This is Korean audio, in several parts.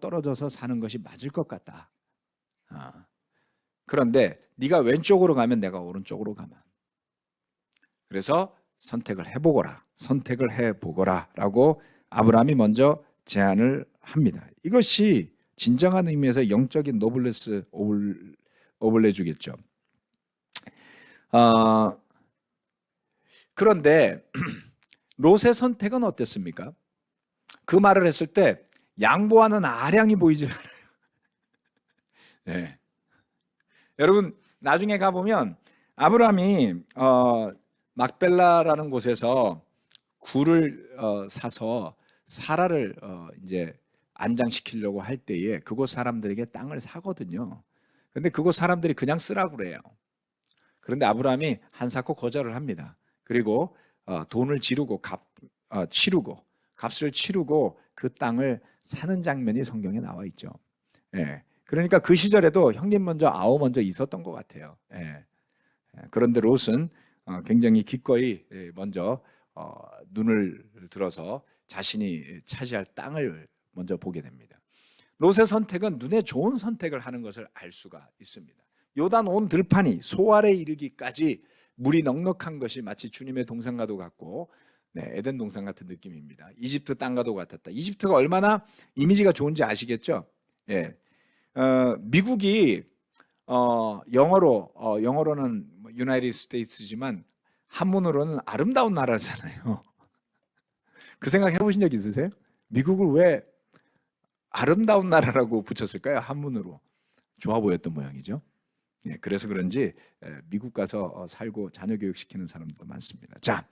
떨어져서 사는 것이 맞을 것 같다. 그런데 네가 왼쪽으로 가면 내가 오른쪽으로 가면. 그래서 선택을 해보거라 라고 아브라함이 먼저 제안을 합니다. 이것이 진정한 의미에서 영적인 노블레스 오블레주겠죠. 그런데 롯의 선택은 어땠습니까? 그 말을 했을 때 양보하는 아량이 보이질 않아요. 네. 여러분 나중에 가보면 아브라함이 막벨라라는 곳에서 굴을 사서 사라를 이제 안장시키려고 할 때에 그곳 사람들에게 땅을 사거든요. 그런데 그곳 사람들이 그냥 쓰라고 그래요. 그런데 아브라함이 한사코 거절을 합니다. 그리고 돈을 치르고 값을 치르고 그 땅을 사는 장면이 성경에 나와 있죠. 예. 그러니까 그 시절에도 형님 먼저 아우 먼저 있었던 것 같아요. 예. 그런데 롯은 굉장히 기꺼이 먼저 눈을 들어서 자신이 차지할 땅을 먼저 보게 됩니다. 롯의 선택은 눈에 좋은 선택을 하는 것을 알 수가 있습니다. 요단 온 들판이 소알에 이르기까지 물이 넉넉한 것이 마치 주님의 동산과도 같고 에덴 동산 같은 느낌입니다. 이집트 땅과도 같았다. 이집트가 얼마나 이미지가 좋은지 아시겠죠? 예. 미국이 영어로는 유나이티드 스테이츠지만 한문으로는 아름다운 나라잖아요. 그 생각 해보신 적 있으세요? 미국을 왜 아름다운 나라라고 붙였을까요? 한문으로. 좋아 보였던 모양이죠. 예, 그래서 그런지 미국 가서 살고 자녀 교육시키는 사람도 많습니다. 자,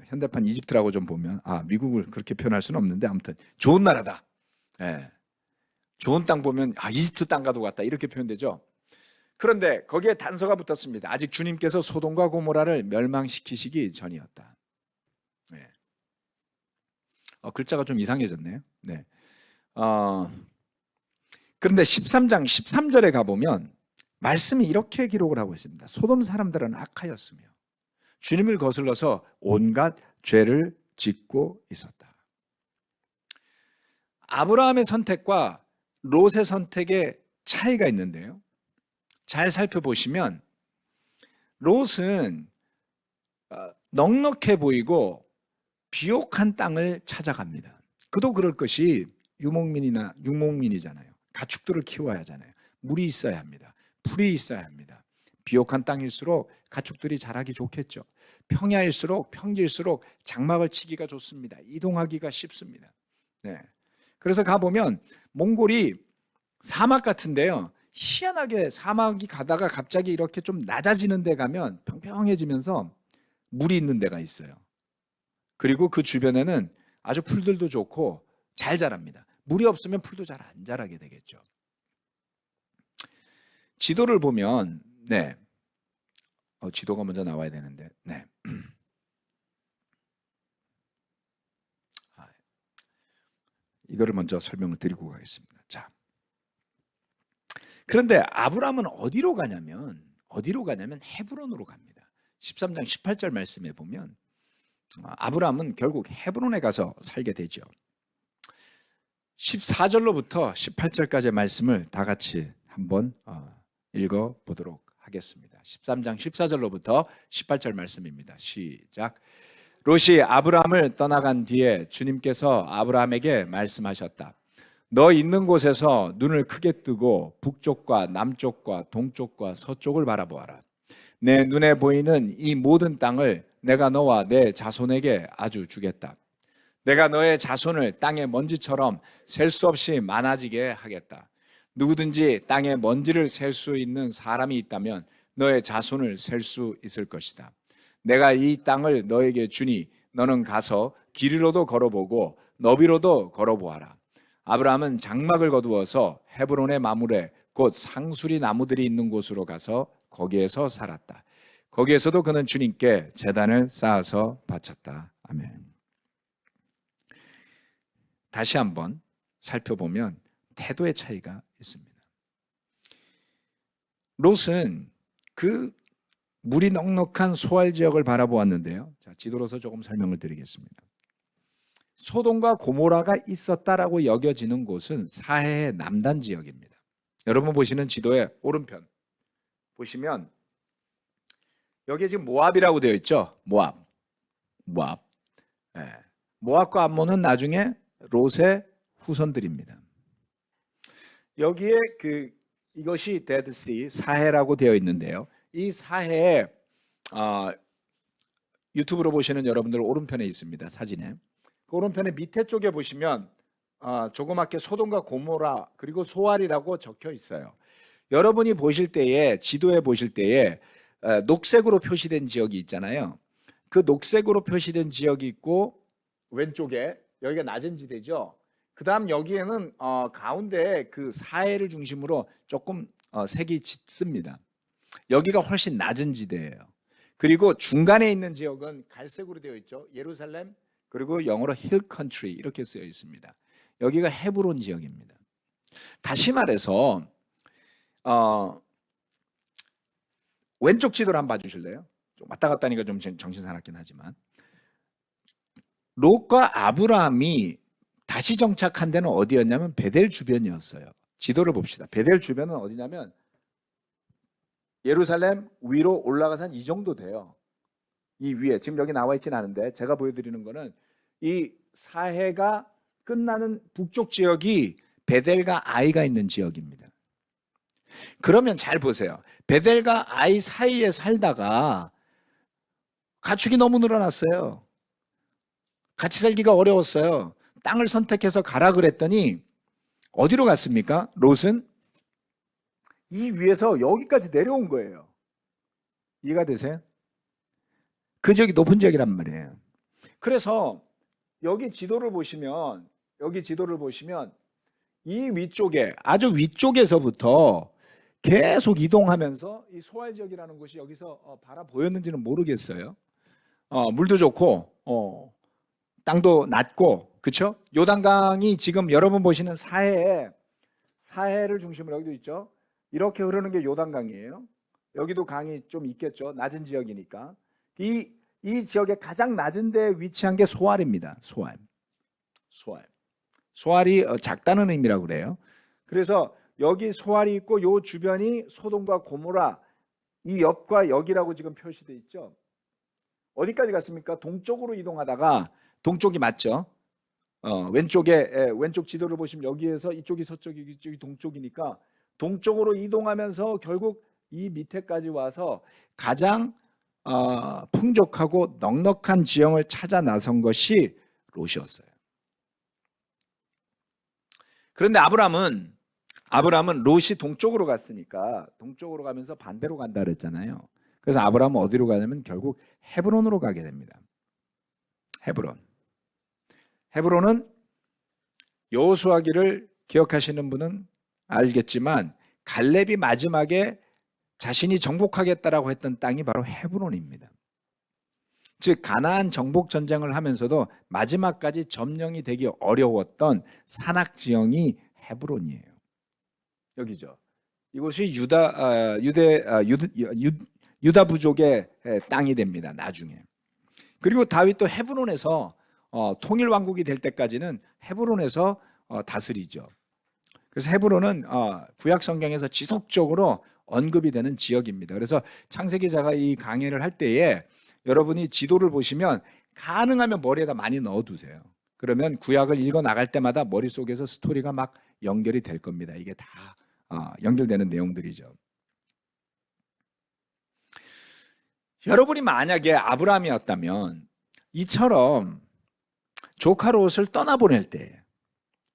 현대판 이집트라고 좀 보면 미국을 그렇게 표현할 수는 없는데 아무튼 좋은 나라다. 예, 좋은 땅 보면 이집트 땅과도 같다 이렇게 표현되죠. 그런데 거기에 단서가 붙었습니다. 아직 주님께서 소돔과 고모라를 멸망시키시기 전이었다. 네. 글자가 좀 이상해졌네요. 네. 그런데 13장 13절에 가보면 말씀이 이렇게 기록을 하고 있습니다. 소돔 사람들은 악하였으며 주님을 거슬러서 온갖 죄를 짓고 있었다. 아브라함의 선택과 롯의 선택의 차이가 있는데요. 잘 살펴보시면 롯은 넉넉해 보이고 비옥한 땅을 찾아갑니다. 그도 그럴 것이 유목민이잖아요. 가축들을 키워야 하잖아요. 물이 있어야 합니다. 풀이 있어야 합니다. 비옥한 땅일수록 가축들이 자라기 좋겠죠. 평야일수록 평지일수록 장막을 치기가 좋습니다. 이동하기가 쉽습니다. 네. 그래서 가보면 몽골이 사막 같은데요. 희한하게 사막이 가다가 갑자기 이렇게 좀 낮아지는 데 가면 평평해지면서 물이 있는 데가 있어요. 그리고 그 주변에는 아주 풀들도 좋고 잘 자랍니다. 물이 없으면 풀도 잘 안 자라게 되겠죠. 지도를 보면 지도가 먼저 나와야 되는데 이거를 먼저 설명을 드리고 가겠습니다. 자, 그런데 아브라함은 어디로 가냐면 헤브론으로 갑니다. 13장 18절 말씀에 보면 아브라함은 결국 헤브론에 가서 살게 되죠. 14절로부터 18절까지의 말씀을 다 같이 한번 읽어보도록 하겠습니다. 13장 14절로부터 18절 말씀입니다. 시작. 롯이 아브라함을 떠나간 뒤에 주님께서 아브라함에게 말씀하셨다. 너 있는 곳에서 눈을 크게 뜨고 북쪽과 남쪽과 동쪽과 서쪽을 바라보아라. 내 눈에 보이는 이 모든 땅을 내가 너와 내 자손에게 아주 주겠다. 내가 너의 자손을 땅의 먼지처럼 셀 수 없이 많아지게 하겠다. 누구든지 땅의 먼지를 셀 수 있는 사람이 있다면 너의 자손을 셀 수 있을 것이다. 내가 이 땅을 너에게 주니 너는 가서 길이로도 걸어보고 너비로도 걸어보아라. 아브라함은 장막을 거두어서 헤브론의 마물에 곧 상수리 나무들이 있는 곳으로 가서 거기에서 살았다. 거기에서도 그는 주님께 제단을 쌓아서 바쳤다. 아멘. 다시 한번 살펴보면 태도의 차이가 있습니다. 롯은 그 물이 넉넉한 소알 지역을 바라보았는데요. 자, 지도로서 조금 설명을 드리겠습니다. 소돔과 고모라가 있었다라고 여겨지는 곳은 사해의 남단 지역입니다. 여러분 보시는 지도의 오른편 보시면 여기에 지금 모압이라고 되어 있죠. 모압. 예. 모압과 암몬은 나중에 롯의 후손들입니다. 여기에 이것이 데드시 사해라고 되어 있는데요. 이 사해에 유튜브로 보시는 여러분들 오른편에 있습니다. 사진에. 그 오른편에 밑에 쪽에 보시면 조그맣게 소돔과 고모라 그리고 소알이라고 적혀 있어요. 여러분이 보실 때에 지도에 보실 때에 녹색으로 표시된 지역이 있잖아요. 그 녹색으로 표시된 지역이 있고 왼쪽에 여기가 낮은 지대죠. 그다음 여기에는 가운데 그 사해를 중심으로 조금 색이 짙습니다. 여기가 훨씬 낮은 지대예요. 그리고 중간에 있는 지역은 갈색으로 되어 있죠. 예루살렘 그리고 영어로 힐 컨트리 이렇게 쓰여 있습니다. 여기가 헤브론 지역입니다. 다시 말해서 왼쪽 지도를 한번 봐주실래요? 좀 왔다 갔다 하니까 좀 정신 사납긴 하지만 롯과 아브라함이 다시 정착한 데는 어디였냐면 베델 주변이었어요. 지도를 봅시다. 베델 주변은 어디냐면 예루살렘 위로 올라가서 한 이 정도 돼요. 이 위에 지금 여기 나와 있지는 않은데 제가 보여드리는 거는 이 사해가 끝나는 북쪽 지역이 베델과 아이가 있는 지역입니다. 그러면 잘 보세요. 베델과 아이 사이에 살다가 가축이 너무 늘어났어요. 같이 살기가 어려웠어요. 땅을 선택해서 가라 그랬더니 어디로 갔습니까? 롯은 이 위에서 여기까지 내려온 거예요. 이해가 되세요? 그 지역이 높은 지역이란 말이에요. 그래서 여기 지도를 보시면 이 위쪽에 아주 위쪽에서부터 계속 이동하면서 이 소알 지역이라는 곳이 여기서 바라 보였는지는 모르겠어요. 물도 좋고 땅도 낮고 그렇죠? 요단강이 지금 여러분 보시는 사해를 중심으로 여기도 있죠. 이렇게 흐르는 게 요단강이에요. 여기도 강이 좀 있겠죠. 낮은 지역이니까. 이 지역의 가장 낮은 데에 위치한 게 소알입니다. 소알이 작다는 의미라고 그래요. 그래서 여기 소알이 있고 요 주변이 소돔과 고모라 이 옆과 여기라고 지금 표시돼 있죠. 어디까지 갔습니까? 동쪽으로 이동하다가 동쪽이 맞죠? 왼쪽 지도를 보시면 여기에서 이쪽이 서쪽이 이쪽이 동쪽이니까 동쪽으로 이동하면서 결국 이 밑에까지 와서 가장 풍족하고 넉넉한 지형을 찾아 나선 것이 롯이었어요. 그런데 아브람은 롯이 동쪽으로 갔으니까 동쪽으로 가면서 반대로 간다 그랬잖아요. 그래서 아브람은 어디로 가냐면 결국 헤브론으로 가게 됩니다. 헤브론은 여호수아기를 기억하시는 분은 알겠지만 갈렙이 마지막에 자신이 정복하겠다라고 했던 땅이 바로 헤브론입니다. 즉 가나안 정복 전쟁을 하면서도 마지막까지 점령이 되기 어려웠던 산악 지형이 헤브론이에요. 여기죠. 이곳이 유다 부족의 땅이 됩니다. 나중에. 그리고 다윗도 헤브론에서 통일 왕국이 될 때까지는 헤브론에서 다스리죠. 그래서 헤브론은 구약 성경에서 지속적으로 언급이 되는 지역입니다. 그래서 창세기자가 이 강해를 할 때에 여러분이 지도를 보시면 가능하면 머리에다 많이 넣어두세요. 그러면 구약을 읽어 나갈 때마다 머릿속에서 스토리가 막 연결이 될 겁니다. 이게 다 연결되는 내용들이죠. 여러분이 만약에 아브라함이었다면 이처럼 조카 롯을 떠나보낼 때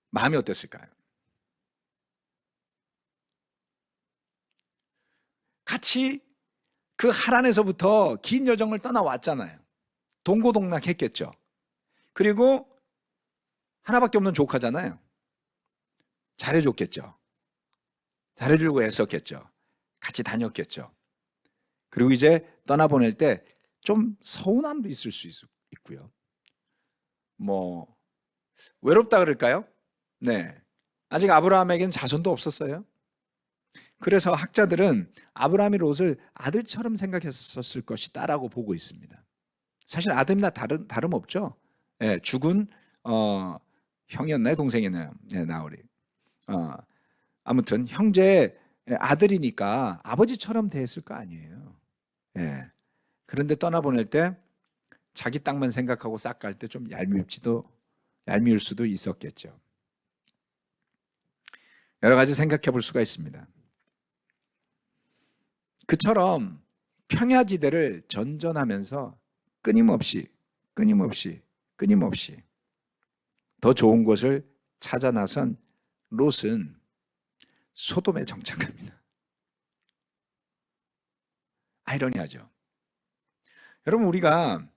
마음이 어땠을까요? 같이 그 하란에서부터 긴 여정을 떠나왔잖아요. 동고동락했겠죠. 그리고 하나밖에 없는 조카잖아요. 잘해줬겠죠. 잘해주려고 애썼겠죠. 같이 다녔겠죠. 그리고 이제 떠나보낼 때 좀 서운함도 있을 수 있고요. 뭐 외롭다 그럴까요? 네. 아직 아브라함에게는 자손도 없었어요. 그래서 학자들은 아브라함이 롯을 아들처럼 생각했었을 것이다라고 보고 있습니다. 사실 아들이나 다름없죠. 네, 죽은 형이었나요? 동생이었나요? 네, 나홀이. 아무튼 형제의 아들이니까 아버지처럼 대했을 거 아니에요. 예. 그런데 떠나보낼 때 자기 땅만 생각하고 싹 갈 때 좀 얄미울 수도 있었겠죠. 여러 가지 생각해 볼 수가 있습니다. 그처럼 평야지대를 전전하면서 끊임없이 더 좋은 곳을 찾아 나선 롯은 소돔에 정착합니다. 아이러니하죠. 여러분, 우리가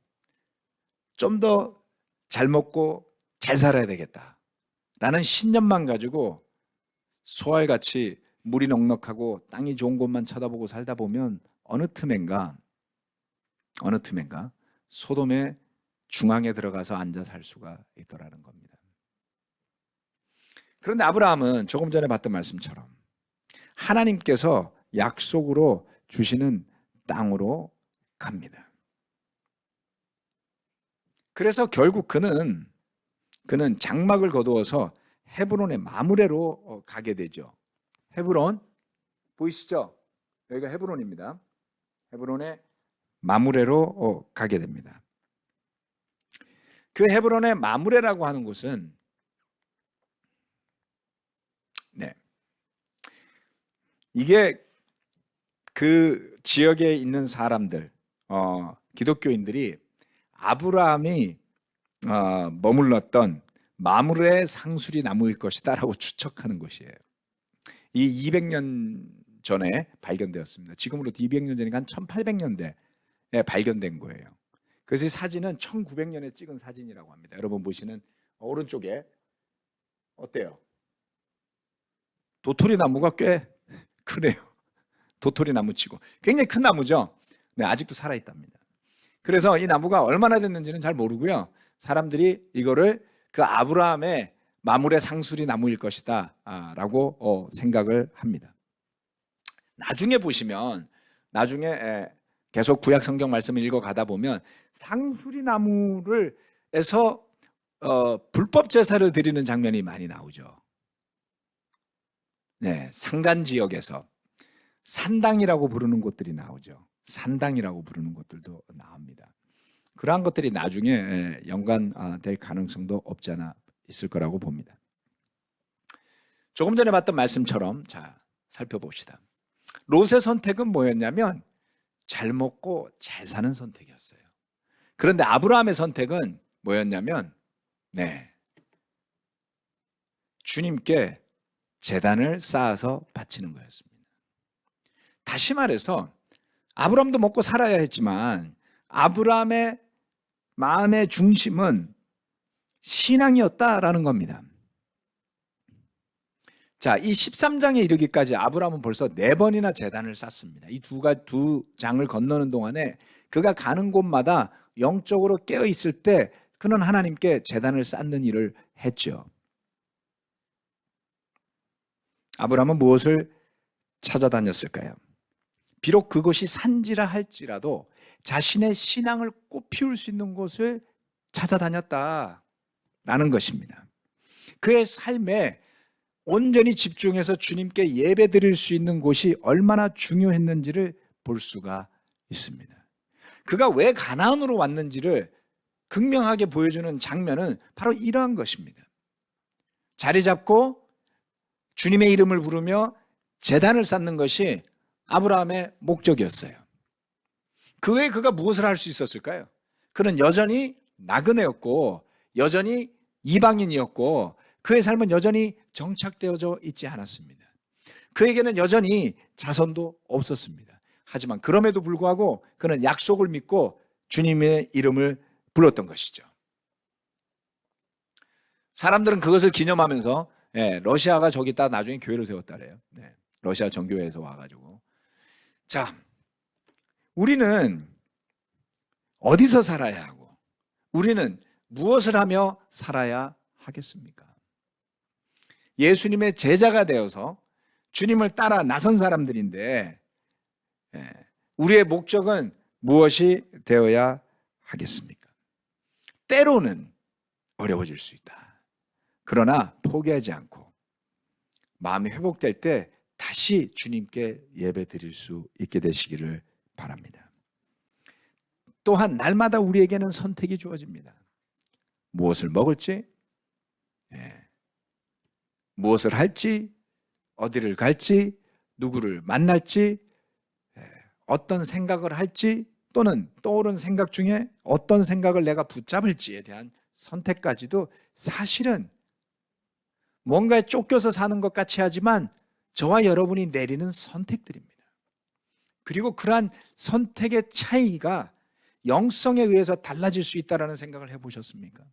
좀 더 잘 먹고 잘 살아야 되겠다라는 신념만 가지고 소알같이 물이 넉넉하고 땅이 좋은 곳만 쳐다보고 살다 보면 어느 틈엔가 소돔의 중앙에 들어가서 앉아 살 수가 있더라는 겁니다. 그런데 아브라함은 조금 전에 봤던 말씀처럼 하나님께서 약속으로 주시는 땅으로 갑니다. 그래서 결국 그는 장막을 거두어서 헤브론의 마므레로 가게 되죠. 헤브론 보이시죠? 여기가 헤브론입니다. 헤브론의 마므레로 가게 됩니다. 그 헤브론의 마므레라고 하는 곳은 이게 그 지역에 있는 사람들, 기독교인들이 아브라함이 머물렀던 마므레 상수리 나무일 것이다라고 추측하는 곳이에요. 이 200년 전에 발견되었습니다. 지금으로부터 200년 전이니까 한 1800년대에 발견된 거예요. 그래서 이 사진은 1900년에 찍은 사진이라고 합니다. 여러분 보시는 오른쪽에 어때요? 도토리 나무가 꽤 크네요. 도토리 나무치고 굉장히 큰 나무죠. 네, 아직도 살아있답니다. 그래서 이 나무가 얼마나 됐는지는 잘 모르고요. 사람들이 이거를 그 아브라함의 마므레 상수리 나무일 것이다 라고 생각을 합니다. 나중에 보시면 계속 구약 성경 말씀을 읽어가다 보면 상수리 나무를 에서 불법 제사를 드리는 장면이 많이 나오죠. 네, 산간 지역에서 산당이라고 부르는 곳들이 나오죠. 산당이라고 부르는 곳들도 나옵니다. 그러한 것들이 나중에 연관될 가능성도 없지 않아 있을 거라고 봅니다. 조금 전에 봤던 말씀처럼 자, 살펴봅시다. 롯의 선택은 뭐였냐면 잘 먹고 잘 사는 선택이었어요. 그런데 아브라함의 선택은 뭐였냐면 주님께 제단을 쌓아서 바치는 거였습니다. 다시 말해서 아브라함도 먹고 살아야 했지만 아브라함의 마음의 중심은 신앙이었다라는 겁니다. 자, 이 13장에 이르기까지 아브라함은 벌써 4번이나 제단을 쌓습니다. 이 두 장을 건너는 동안에 그가 가는 곳마다 영적으로 깨어 있을 때 그는 하나님께 제단을 쌓는 일을 했죠. 아브라함은 무엇을 찾아다녔을까요? 비록 그것이 산지라 할지라도 자신의 신앙을 꽃피울 수 있는 곳을 찾아다녔다라는 것입니다. 그의 삶에 온전히 집중해서 주님께 예배 드릴 수 있는 곳이 얼마나 중요했는지를 볼 수가 있습니다. 그가 왜 가나안으로 왔는지를 극명하게 보여주는 장면은 바로 이러한 것입니다. 자리 잡고 주님의 이름을 부르며 제단을 쌓는 것이 아브라함의 목적이었어요. 그 외에 그가 무엇을 할 수 있었을까요? 그는 여전히 나그네였고 여전히 이방인이었고 그의 삶은 여전히 정착되어져 있지 않았습니다. 그에게는 여전히 자손도 없었습니다. 하지만 그럼에도 불구하고 그는 약속을 믿고 주님의 이름을 불렀던 것이죠. 사람들은 그것을 기념하면서 러시아가 저기다 나중에 교회를 세웠다래요. 러시아 정교회에서 와가지고. 자, 우리는 어디서 살아야 하고 우리는 무엇을 하며 살아야 하겠습니까? 예수님의 제자가 되어서 주님을 따라 나선 사람들인데 우리의 목적은 무엇이 되어야 하겠습니까? 때로는 어려워질 수 있다. 그러나 포기하지 않고 마음이 회복될 때 다시 주님께 예배 드릴 수 있게 되시기를 바랍니다. 또한 날마다 우리에게는 선택이 주어집니다. 무엇을 먹을지, 무엇을 할지, 어디를 갈지, 누구를 만날지, 어떤 생각을 할지, 또는 떠오른 생각 중에 어떤 생각을 내가 붙잡을지에 대한 선택까지도 사실은 뭔가에 쫓겨서 사는 것 같이 하지만 저와 여러분이 내리는 선택들입니다. 그리고 그러한 선택의 차이가 영성에 의해서 달라질 수 있다는 생각을 해보셨습니까?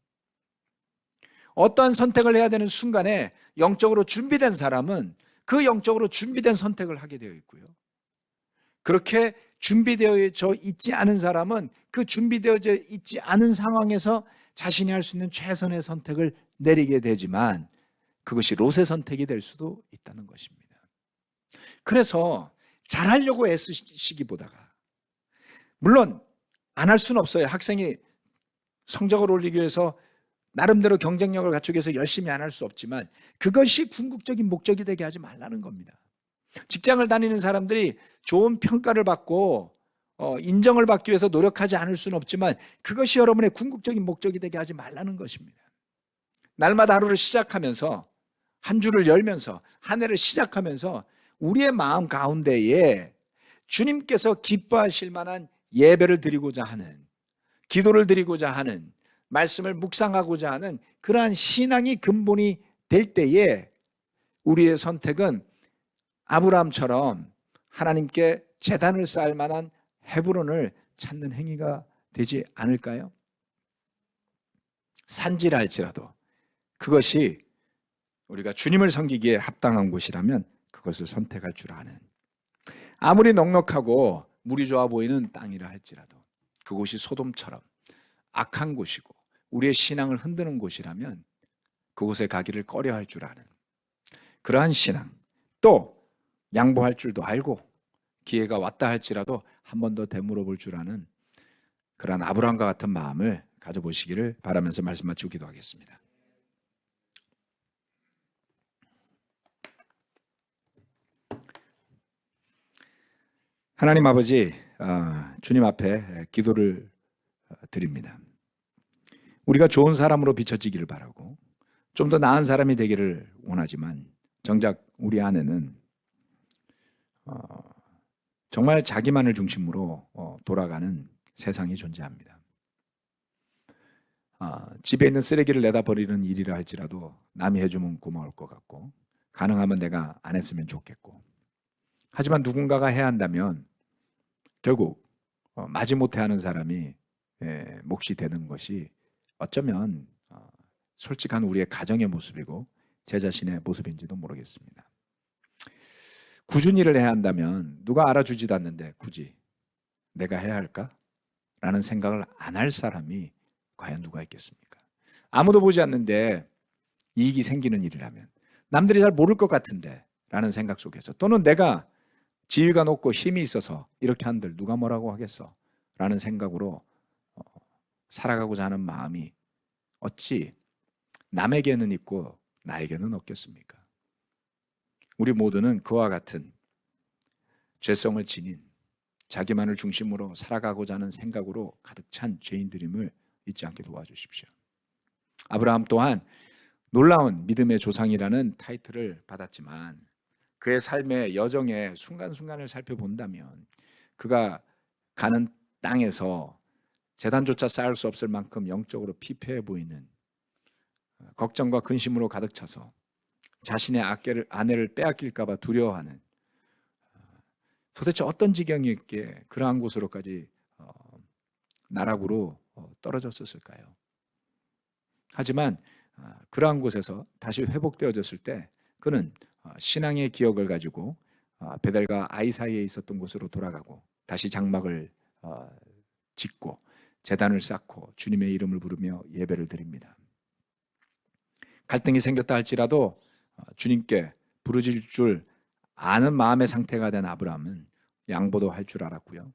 어떠한 선택을 해야 되는 순간에 영적으로 준비된 사람은 그 영적으로 준비된 선택을 하게 되어 있고요. 그렇게 준비되어져 있지 않은 사람은 그 준비되어져 있지 않은 상황에서 자신이 할 수 있는 최선의 선택을 내리게 되지만 그것이 롯의 선택이 될 수도 있다는 것입니다. 그래서 잘하려고 애쓰시기보다가, 물론 안 할 수는 없어요. 학생이 성적을 올리기 위해서 나름대로 경쟁력을 갖추기 위해서 열심히 안 할 수 없지만 그것이 궁극적인 목적이 되게 하지 말라는 겁니다. 직장을 다니는 사람들이 좋은 평가를 받고 인정을 받기 위해서 노력하지 않을 수는 없지만 그것이 여러분의 궁극적인 목적이 되게 하지 말라는 것입니다. 날마다 하루를 시작하면서, 한 주를 열면서, 한 해를 시작하면서 우리의 마음 가운데에 주님께서 기뻐하실 만한 예배를 드리고자 하는, 기도를 드리고자 하는, 말씀을 묵상하고자 하는 그러한 신앙이 근본이 될 때에 우리의 선택은 아브라함처럼 하나님께 제단을 쌓을 만한 헤브론을 찾는 행위가 되지 않을까요? 산지라 할지라도 그것이 우리가 주님을 섬기기에 합당한 곳이라면 그것을 선택할 줄 아는, 아무리 넉넉하고 물이 좋아 보이는 땅이라 할지라도 그곳이 소돔처럼 악한 곳이고 우리의 신앙을 흔드는 곳이라면 그곳에 가기를 꺼려할 줄 아는 그러한 신앙, 또 양보할 줄도 알고 기회가 왔다 할지라도 한 번 더 되물어볼 줄 아는 그러한 아브라함과 같은 마음을 가져보시기를 바라면서 말씀 마치고 기도하겠습니다. 하나님 아버지, 주님 앞에 기도를 드립니다. 우리가 좋은 사람으로 비춰지기를 바라고 좀 더 나은 사람이 되기를 원하지만 정작 우리 안에는 정말 자기만을 중심으로 돌아가는 세상이 존재합니다. 집에 있는 쓰레기를 내다 버리는 일이라 할지라도 남이 해주면 고마울 것 같고 가능하면 내가 안 했으면 좋겠고, 하지만 누군가가 해야 한다면 결국 마지못해 하는 사람이 몫이 되는 것이 어쩌면 솔직한 우리의 가정의 모습이고 제 자신의 모습인지도 모르겠습니다. 꾸준히 일을 해야 한다면 누가 알아주지도 않는데 굳이 내가 해야 할까? 라는 생각을 안 할 사람이 과연 누가 있겠습니까? 아무도 보지 않는데 이익이 생기는 일이라면, 남들이 잘 모를 것 같은데 라는 생각 속에서, 또는 내가 지위가 높고 힘이 있어서 이렇게 한들 누가 뭐라고 하겠어? 라는 생각으로 살아가고자 하는 마음이 어찌 남에게는 있고 나에게는 없겠습니까? 우리 모두는 그와 같은 죄성을 지닌 자기만을 중심으로 살아가고자 하는 생각으로 가득 찬 죄인들임을 잊지 않게 도와주십시오. 아브라함 또한 놀라운 믿음의 조상이라는 타이틀을 받았지만 그의 삶의 여정의 순간순간을 살펴본다면 그가 가는 땅에서 제단조차 쌓을 수 없을 만큼 영적으로 피폐해 보이는 걱정과 근심으로 가득 차서 자신의 아내를 빼앗길까 봐 두려워하는, 도대체 어떤 지경이었기에 그러한 곳으로까지 나락으로 떨어졌었을까요? 하지만 그러한 곳에서 다시 회복되어졌을 때 그는 신앙의 기억을 가지고 베델과 아이 사이에 있었던 곳으로 돌아가고 다시 장막을 짓고 제단을 쌓고 주님의 이름을 부르며 예배를 드립니다. 갈등이 생겼다 할지라도 주님께 부르짖을 줄 아는 마음의 상태가 된 아브라함은 양보도 할 줄 알았고요.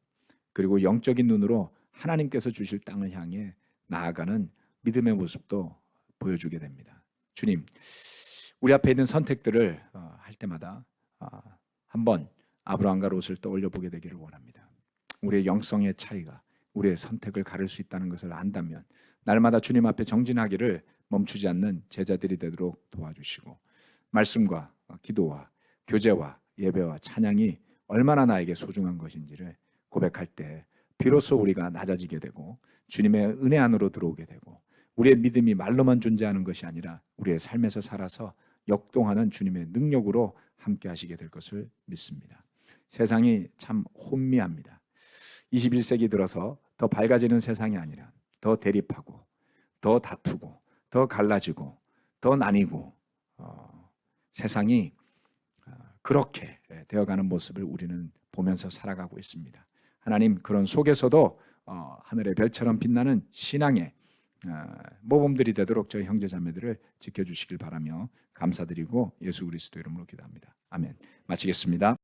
그리고 영적인 눈으로 하나님께서 주실 땅을 향해 나아가는 믿음의 모습도 보여주게 됩니다. 주님, 우리 앞에 있는 선택들을 할 때마다 한번 아브라함과 롯을 떠올려 보게 되기를 원합니다. 우리의 영성의 차이가 우리의 선택을 가를 수 있다는 것을 안다면 날마다 주님 앞에 정진하기를 멈추지 않는 제자들이 되도록 도와주시고, 말씀과 기도와 교제와 예배와 찬양이 얼마나 나에게 소중한 것인지를 고백할 때 비로소 우리가 낮아지게 되고 주님의 은혜 안으로 들어오게 되고, 우리의 믿음이 말로만 존재하는 것이 아니라 우리의 삶에서 살아서 역동하는 주님의 능력으로 함께 하시게 될 것을 믿습니다. 세상이 참 혼미합니다. 21세기 들어서 더 밝아지는 세상이 아니라 더 대립하고 더 다투고 더 갈라지고 더 나뉘고 세상이 그렇게 되어가는 모습을 우리는 보면서 살아가고 있습니다. 하나님, 그런 속에서도 하늘의 별처럼 빛나는 신앙의 모범들이 되도록 저희 형제자매들을 지켜주시길 바라며 감사드리고 예수 그리스도 이름으로 기도합니다. 아멘. 마치겠습니다.